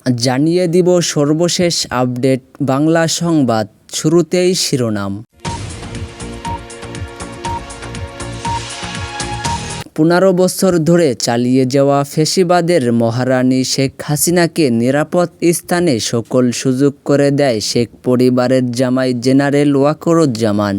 জানিয়ে দিব সর্বশেষ আপডেট বাংলা সংবাদ। শুরুতেই শিরোনাম। 15 বছর ধরে চালিয়ে যাওয়া ফ্যাসিবাদের মহারানী শেখ হাসিনাকে নিরাপদ স্থানে সকল সুযোগ করে দেয় শেখ পরিবারের জামাই জেনারেল ওয়াকরুজ্জামান।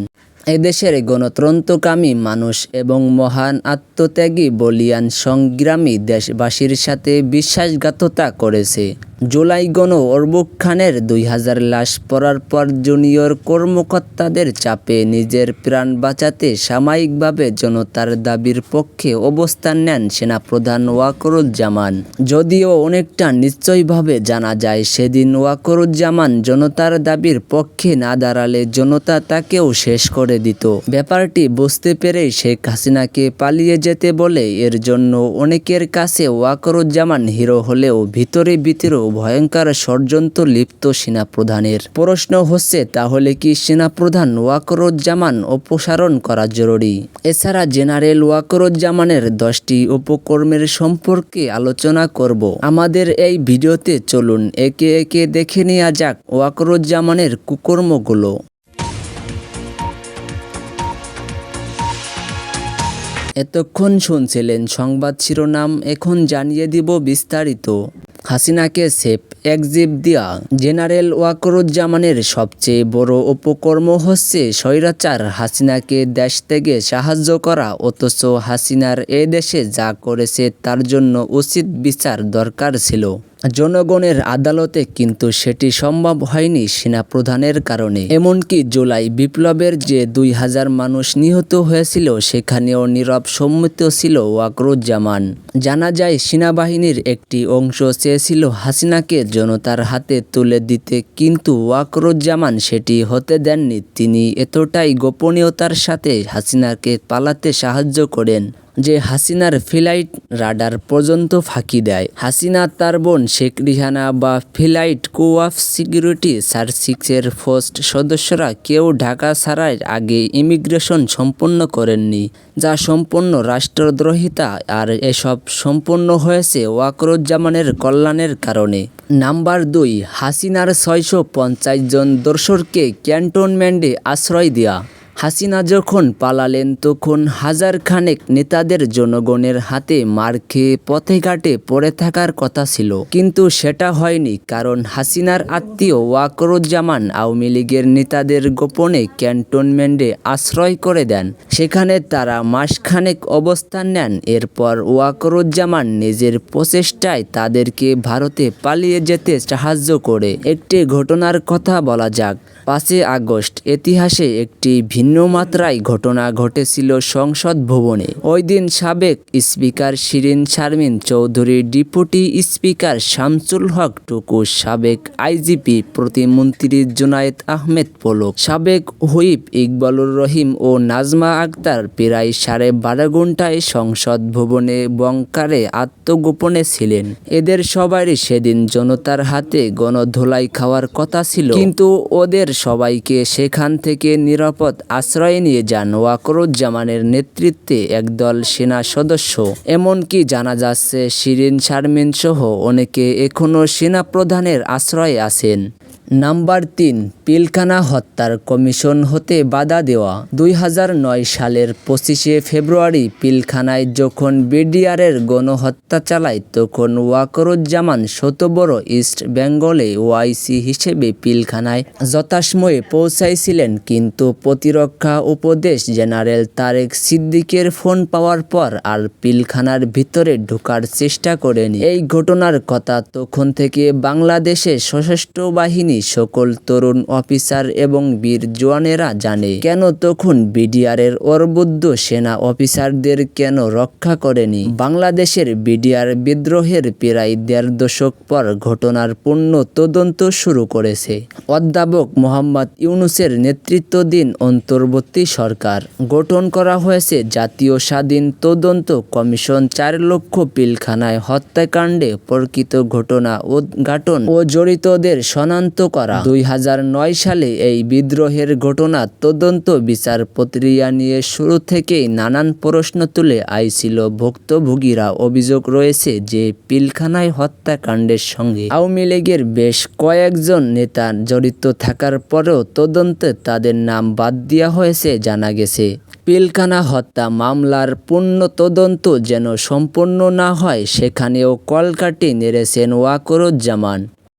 এদেশের গণতন্ত্রকামী মানুষ এবং মহান আত্মত্যাগী বলিয়ান সংগ্রামী দেশবাসীর সাথে বিশ্বাসঘাতকতা করেছে। জুলাই গণ অভ্যুত্থানের 2000 লাশ পড়ার পর জুনিয়র কর্মকর্তাদের চাপে নিজের প্রাণ বাঁচাতে সাময়িকভাবে জনতার দাবির পক্ষে অবস্থান নেন সেনাপ্রধান ওয়াকরুজ্জামান। যদিও অনেকটা নিশ্চয়ভাবে জানা যায় সেদিন ওয়াকরুজ্জামান জনতার দাবির পক্ষে না দাঁড়ালে জনতা তাকেও শেষ করে দিত। ব্যাপারটি বুঝতে পেরেই শেখ হাসিনাকে পালিয়ে যেতে বলে এর জন্য অনেকের কাছে ওয়াকরুজ্জামান হিরো হলেও ভিতরে ভিতরে ভয়ঙ্কর ষড়যন্ত্র লিপ্ত সেনাপ্রধানের। প্রশ্ন হচ্ছে, তাহলে কি সেনাপ্রধান ওয়াকরুজ্জামান অপসারণ করা জরুরি? এছাড়া জেনারেল ওয়াকরুজ্জামানের 10টি উপকর্মের সম্পর্কে আলোচনা করব আমাদের এই ভিডিওতে। চলুন একে একে দেখে নেওয়া যাক ওয়াকরুজ্জামানের কুকর্মগুলো। এতক্ষণ শুনছিলেন সংবাদ শিরোনাম, এখন জানিয়ে দিব বিস্তারিত। হাসিনাকে সেফ এক্সিট দেয়া জেনারেল ওয়াকরুজ্জামানের সবচেয়ে বড় উপকর্ম হচ্ছে স্বৈরাচার হাসিনাকে দেশ থেকে সাহায্য করা। অথচ হাসিনার এ দেশে যা করেছে তার জন্য উচিত বিচার দরকার ছিল জনগণের আদালতে, কিন্তু সেটি সম্ভব হয়নি সেনাপ্রধানের কারণে। এমনকি জুলাই বিপ্লবের যে 2000 মানুষ নিহত হয়েছিল সেখানেও নীরব সম্মত ছিল ওয়াকরুজ্জামান। জানা যায় সেনাবাহিনীর একটি অংশ চেয়েছিল হাসিনাকে জনতার হাতে তুলে দিতে, কিন্তু ওয়াকরুজ্জামান সেটি হতে দেননি। তিনি এতটাই গোপনীয়তার সাথে হাসিনাকে পালাতে সাহায্য করেন যে হাসিনার ফ্লাইট রাডার পর্যন্ত ফাঁকি দেয়। হাসিনা, তার বোন শেখ রিহানা বা ফ্লাইট কো অফ সিকিউরিটি সার্ভিসের ফার্স্ট সদস্যরা কেউ ঢাকা ছাড়ার আগে ইমিগ্রেশন সম্পন্ন করেননি, যা সম্পূর্ণ রাষ্ট্রদ্রোহিতা। আর এসব সম্পন্ন হয়েছে ওয়াকরুজ্জামানের কল্যাণের কারণে। নাম্বার 2, হাসিনার 650 জন দর্শককে ক্যান্টনমেন্টে আশ্রয় দেয়া। হাসিনা যখন পালালেন তখন হাজার খানেক নেতাদের জনগণের হাতে মার খেয়ে পথে ঘাটে পড়ে থাকার কথা ছিল, কিন্তু সেটা হয়নি। কারণ হাসিনার আত্মীয় ওয়াকরুজ্জামান আওয়ামী লীগের নেতাদের গোপনে ক্যান্টনমেন্টে আশ্রয় করে দেন। সেখানে তারা মাসখানেক অবস্থান নেন। এরপর ওয়াকরুজ্জামান নিজের প্রচেষ্টায় তাদেরকে ভারতে পালিয়ে যেতে সাহায্য করে। একটি ঘটনার কথা বলা যাক। 5 আগস্ট ইতিহাসে একটি ভিন্ন মাত্রায় ঘটনা ঘটেছিল সংসদ ভবনে। ওই দিন সাবেক speaker Shirin Sharmin Chowdhury, deputy speaker Shamsul Haque Tuku, সাবেক আইজিপি প্রতিমন্ত্রী জুনায়েদ আহমেদ পলক, সাবেক হুইপ ইকবালুর রহিম ও নাজমা আক্তার প্রায় 12.5 ঘণ্টায় সংসদ ভবনে বঙ্কারে আত্মগোপনে ছিলেন। এদের সবারই সেদিন জনতার হাতে গণধোলাই খাওয়ার কথা ছিল, কিন্তু ওদের সবাইকে সেখান থেকে নিরাপদ আশ্রয়ে নিয়ে যান ওয়াকরুজ্জামানের নেতৃত্বে একদল সেনা সদস্য। এমনকি জানা যাচ্ছে শিরীন শারমিন সহ অনেকে এখনও সেনাপ্রধানের আশ্রয়ে আছেন। নাম্বার 3, পিলখানা হত্যার কমিশন হতে বাধা দেওয়া। 2009 সালের 25শে ফেব্রুয়ারি পিলখানায় যখন বিডিআরের গণহত্যা চালায় তখন ওয়াকরুজ্জামান শতবড় ইস্ট বেঙ্গলে ওআইসি হিসেবে পিলখানায় যথাসময়ে পৌঁছাইছিলেন, কিন্তু প্রতিরক্ষা উপদেশ জেনারেল তারেক সিদ্দিকের ফোন পাওয়ার পর আর পিলখানার ভিতরে ঢোকার চেষ্টা করেনি। এই ঘটনার কথা তখন থেকে বাংলাদেশে সশস্ত্র বাহিনী সকল তরুণ অফিসার এবং বীর জওয়ানেরা জানে। কেন তখন বিডিআরের অর্বুদ্ধ সেনা অফিসারদের কেন রক্ষা করেনি? বাংলাদেশের বিডিআর বিদ্রোহের প্রায় 1.5 দশক পর ঘটনার পূর্ণ তদন্ত শুরু করেছে অধ্যাপক মোহাম্মদ ইউনূসের নেতৃত্বাধীন অন্তর্বর্তী সরকার। গঠন করা হয়েছে জাতীয় স্বাধীন তদন্ত কমিশন। 4 লক্ষ পিলখানায় হত্যাকাণ্ডে প্রকৃত ঘটনা উদ্ঘাটন ও জড়িতদের শনাক্ত করা। 2009 সালে এই বিদ্রোহের ঘটনা তদন্ত বিচার প্রক্রিয়া নিয়ে শুরু থেকেই নানান প্রশ্ন তুলে আইছিল ভুক্তভোগীরা। অভিযোগ রয়েছে যে পিলখানায় হত্যাকাণ্ডের সঙ্গে আওয়ামী লীগের বেশ কয়েকজন নেতা জড়িত থাকার পরেও তদন্তে তাদের নাম বাদ দেওয়া হয়েছে জানা গেছে। পিলখানা হত্যা মামলার পূর্ণ তদন্ত যেন সম্পূর্ণ না হয় সেখানেও কলকাঠি নেড়েছেন ওয়াকরুজ্জামান।